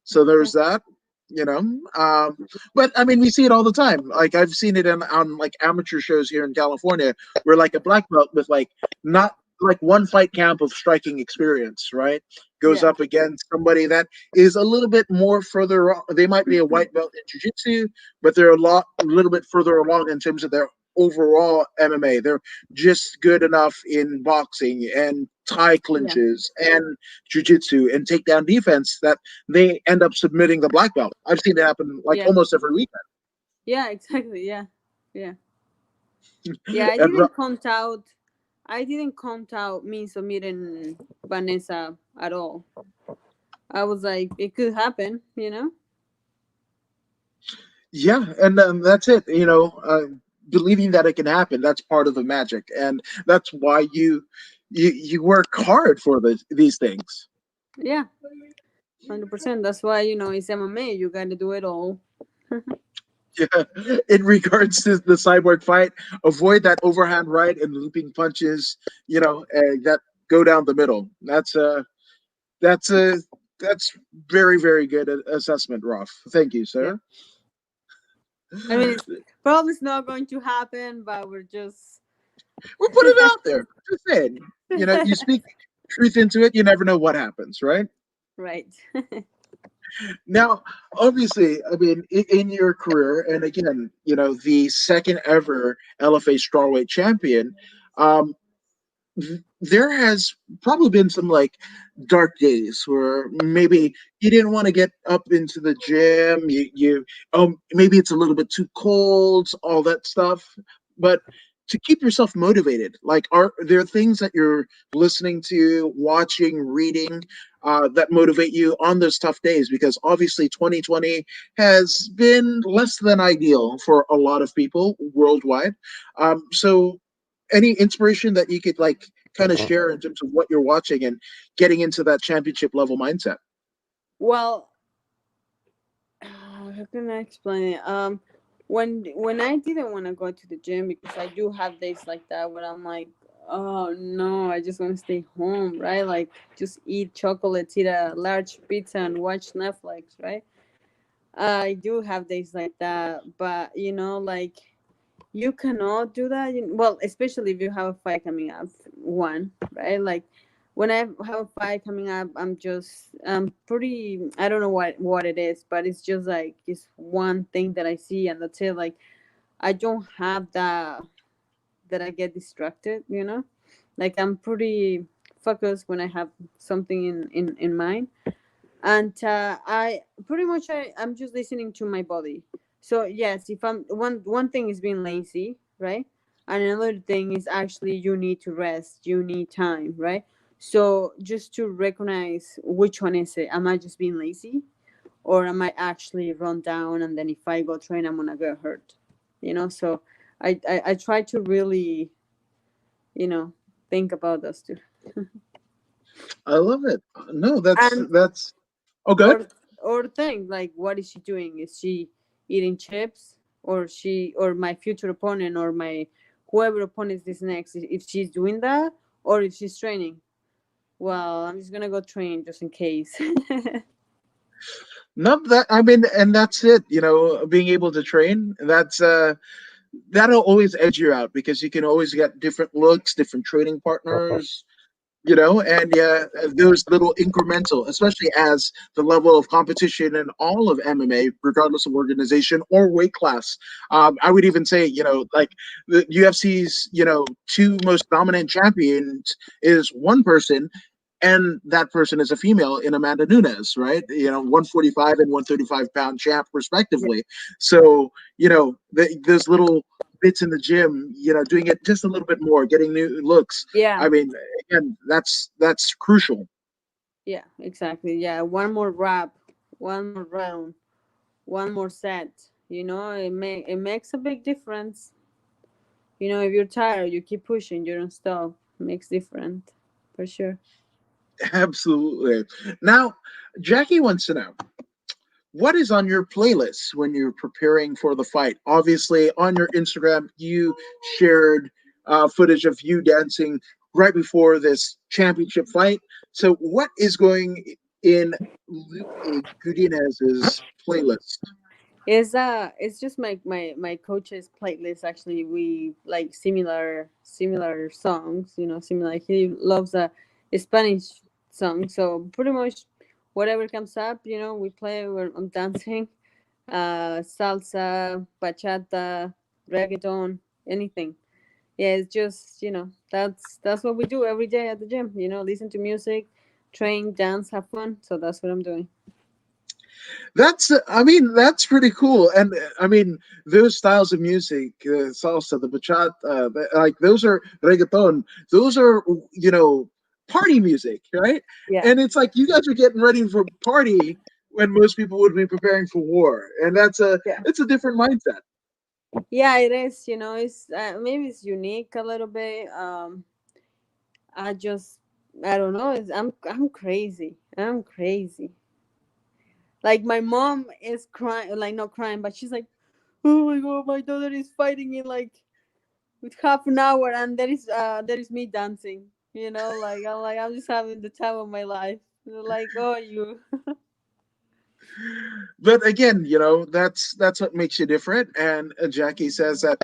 so yeah, there's that. You know, um, but I mean, we see it all the time. Like I've seen it on like amateur shows here in California, where like a black belt with like not like one fight camp of striking experience, right, goes yeah, up against somebody that is a little bit more further. They might be a white belt in jiu-jitsu, but they're a little bit further along in terms of their overall MMA. They're just good enough in boxing and Thai yeah, clinches and jiu-jitsu and takedown defense that they end up submitting the black belt. I've seen it happen like yeah, almost every weekend. yeah. Exactly. Yeah, yeah, yeah. And I didn't count out me submitting Vanessa at all. I was like, it could happen. yeah, and that's it. Believing that it can happen, that's part of the magic, and that's why you work hard for these things. Yeah, 100%. That's why it's MMA. You got to do it all. Yeah, in regards to the Cyborg fight, avoid that overhand right and looping punches. That go down the middle. That's a that's very very good assessment, Rolf. Thank you, Yeah. sir. I mean, it's probably not going to happen, but we're just We'll put it out there. Just saying. You speak truth into it. You never know what happens, right? right. Now, obviously, I mean, in your career, and again, the second ever LFA strawweight champion, um, there has probably been some like dark days where maybe you didn't want to get up into the gym. Maybe it's a little bit too cold, all that stuff. But to keep yourself motivated, like, are there things that you're listening to, watching, reading, that motivate you on those tough days? Because obviously 2020 has been less than ideal for a lot of people worldwide. So any inspiration that you could like kind of share in terms of what you're watching and getting into that championship level mindset? Well, how can I explain it? When I didn't want to go to the gym because I do have days like that where I'm like, oh no, I just want to stay home, right? Like just eat chocolates, eat a large pizza, and watch Netflix, right? I do have days like that, but like you cannot do that. Well, especially if you have a fight coming up, one, right? Like when I have a fight coming up, I'm pretty. I don't know what it is, but it's just like it's one thing that I see, and that's it. Like I don't have that I get distracted. Like I'm pretty focused when I have something in mind. And I pretty much I'm just listening to my body. So yes, if I'm one thing is being lazy, right? And another thing is actually you need to rest, you need time, right? So just to recognize which one is it. Am I just being lazy, or am I actually run down, and then if I go train I'm gonna get hurt? So I try to really, you know, think about those two. I love it. No, that's And that's oh good. or think like, what is she doing? Is she eating chips, or my future opponent, or my whoever opponent is next, if she's doing that, or if she's training? Well, I'm just gonna go train just in case. No, that I mean, and that's it. Being able to train. That'll always edge you out because you can always get different looks, different training partners. And yeah, there's little incremental, especially as the level of competition in all of MMA, regardless of organization or weight class. I would even say, like the UFC's, two most dominant champions is one person, and that person is a female in Amanda Nunes, right? 145 and 135-pound champ, Yeah. respectively. So, those little bits in the gym, doing it just a little bit more, getting new looks. Yeah. I mean, again, that's crucial. Yeah, exactly. Yeah, one more rap, one more round, one more set. It makes a big difference. If you're tired, you keep pushing, you don't stop. Makes different, for sure. Absolutely. Now, Jackie wants to know, what is on your playlist when you're preparing for the fight? Obviously, on your Instagram, you shared footage of you dancing right before this championship fight. So, what is going in Loopy Godinez's playlist? It's just my coach's playlist. Actually, we like similar songs. Similar. He loves a Spanish song, so pretty much whatever comes up, we play. I'm dancing, salsa, bachata, reggaeton, anything. Yeah, it's just that's what we do every day at the gym. Listen to music, train, dance, have fun. So that's what I'm doing. I mean, that's pretty cool. And I mean, those styles of music, salsa, the bachata, like those are reggaeton. Those are, party music, right? Yeah. And it's like you guys are getting ready for party when most people would be preparing for war, and Yeah. it's a different mindset. Yeah, it is. It's maybe it's unique a little bit. I just I don't know. I'm crazy. I'm crazy. Like my mom is crying, like not crying, but she's like, "Oh my god, my daughter is fighting in like with half an hour, and there is me dancing." I'm just having the time of my life. They're like, "Oh, you." But again, that's what makes you different. And Jackie says that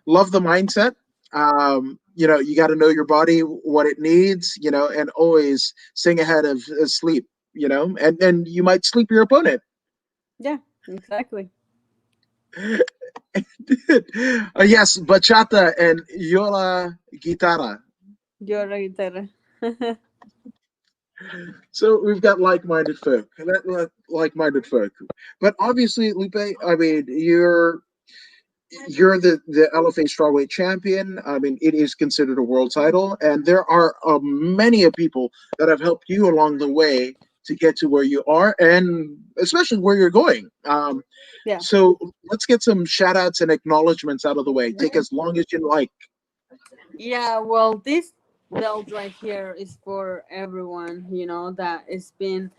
love the mindset. You got to know your body, what it needs, and always staying ahead of sleep, and you might sleep your opponent. Yeah, exactly. Yes, bachata and yola guitarra. You're right there. So we've got like-minded folk, like-minded folk. But obviously, Lupe, I mean, you're the LFA strawweight champion. I mean, it is considered a world title, and there are many of people that have helped you along the way to get to where you are, and especially where you're going. Yeah. So let's get some shout outs and acknowledgments out of the way. Take as long as you like. Yeah, well, this belt right here is for everyone, that has been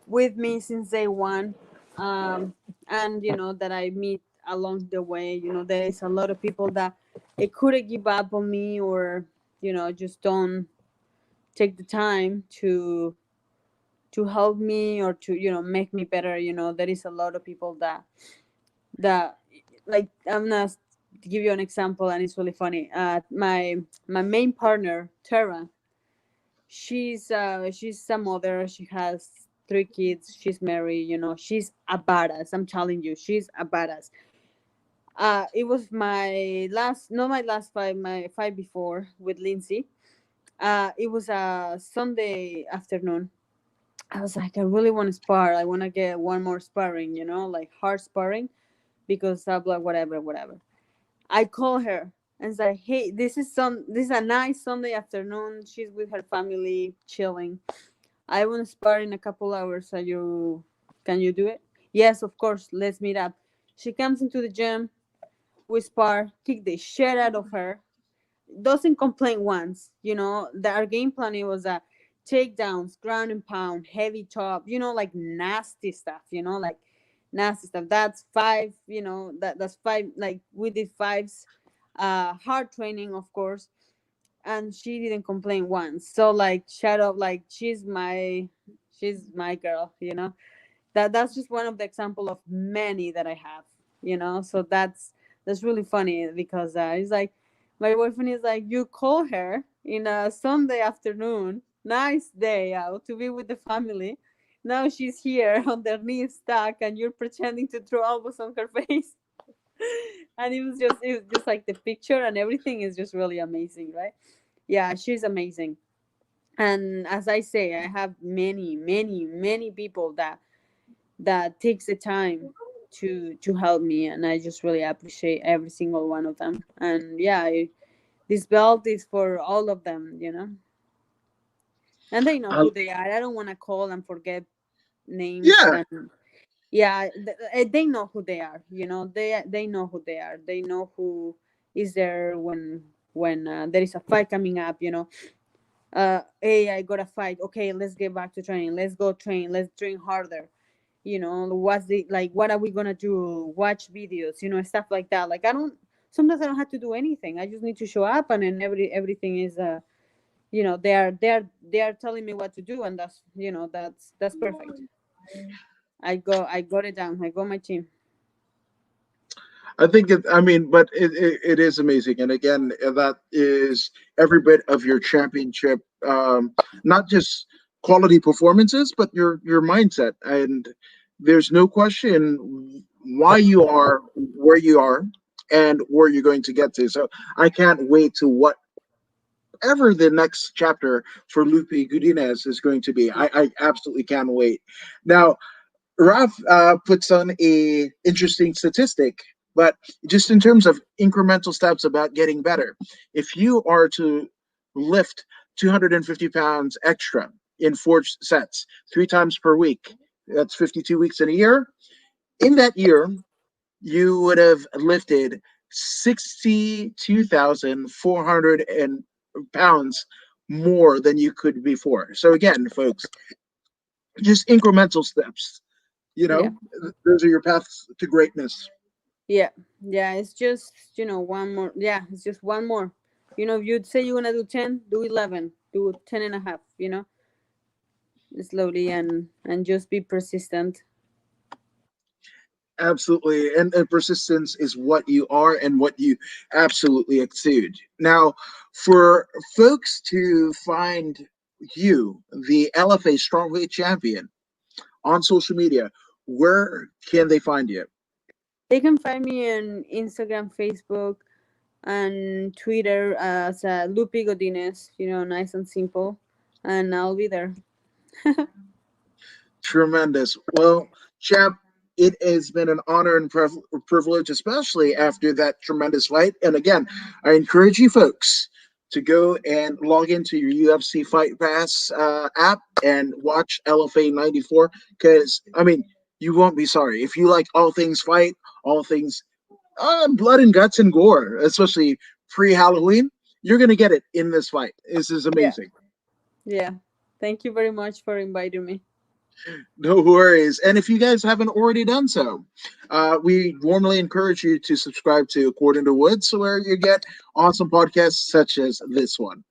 with me since day one. And, that I meet along the way. There is a lot of people that it couldn't give up on me, or, just don't take the time to help me, or to, make me better. There is a lot of people that like, I'm gonna give you an example, and it's really funny. My main partner, Tara, she's a mother. She has 3 kids. She's married. She's a badass. I'm telling you, she's a badass. It was my last, not my last fight, my fight before with Lindsay. It was a Sunday afternoon. I was like, I really want to spar. I want to get one more sparring, like hard sparring, because I'm like, whatever, whatever. I call her and it's like, hey, this is a nice Sunday afternoon. She's with her family chilling. I want to spar in a couple hours. Can you do it? Yes, of course. Let's meet up. She comes into the gym. We spar, kick the shit out of her. Doesn't complain once. Our game plan, it was takedowns, ground and pound, heavy top. Like nasty stuff. Like nasty stuff. That's five. That's five. Like we did fives. Hard training, of course, and she didn't complain once. So like, shut up. Like she's my girl. That's just one of the example of many that I have. So that's really funny because it's like my boyfriend is like, you call her in a Sunday afternoon, nice day out to be with the family. Now she's here on their knees stuck, and you're pretending to throw elbows on her face. And it was just like the picture and everything is just really amazing, right? Yeah, she's amazing. And as I say, I have many, many, many people that takes the time to help me, and I just really appreciate every single one of them. And yeah, this belt is for all of them, and they know Uh, who they are. I don't want to call and forget names. yeah, And yeah, they know who they are. They know who they are. They know who is there when there is a fight coming up. Hey, I got a fight. Okay, let's get back to training. Let's go train. Let's train harder. What are we gonna do? Watch videos, stuff like that. Like, I don't. Sometimes I don't have to do anything. I just need to show up, and then everything is they are telling me what to do, and that's perfect. I got it down. I got my team. I think it. I mean, but it is amazing, and again, that is every bit of your championship. Not just quality performances, but your mindset. And there's no question why you are where you are and where you're going to get to. So I can't wait to whatever the next chapter for Loopy Godinez is going to be. I absolutely can't wait. Now, Raf puts on a interesting statistic, but just in terms of incremental steps about getting better, if you are to lift 250 pounds extra in 4 sets, 3 times per week, that's 52 weeks in a year. In that year, you would have lifted 62,400 pounds more than you could before. So again, folks, just incremental steps. You Yeah, know, those are your paths to greatness. yeah, yeah. It's just one more. Yeah, it's just one more. If you'd say you want to do 10, do 11, do 10 and a half. Slowly, and just be persistent. Absolutely. And persistence is what you are and what you absolutely exude. Now, for folks to find you, the LFA Strawweight Champion, on social media, where can they find you? They can find me on Instagram, Facebook, and Twitter as Loopy Godinez. Nice and simple, and I'll be there. Tremendous. Well, chap, it has been an honor and privilege, especially after that tremendous fight. And again, I encourage you folks to go and log into your UFC Fight Pass app and watch LFA 94 because, I mean, you won't be sorry. If you like all things fight, all things blood and guts and gore, especially pre Halloween, you're going to get it in this fight. This is Yeah, amazing. yeah. Thank you very much for inviting me. No worries. And if you guys haven't already done so, we warmly encourage you to subscribe to According to Woods, where you get awesome podcasts such as this one.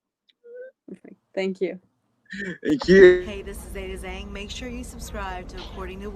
Perfect. Thank you. Thank you. Hey, this is Zeta Zhang. Make sure you subscribe to According to Wood.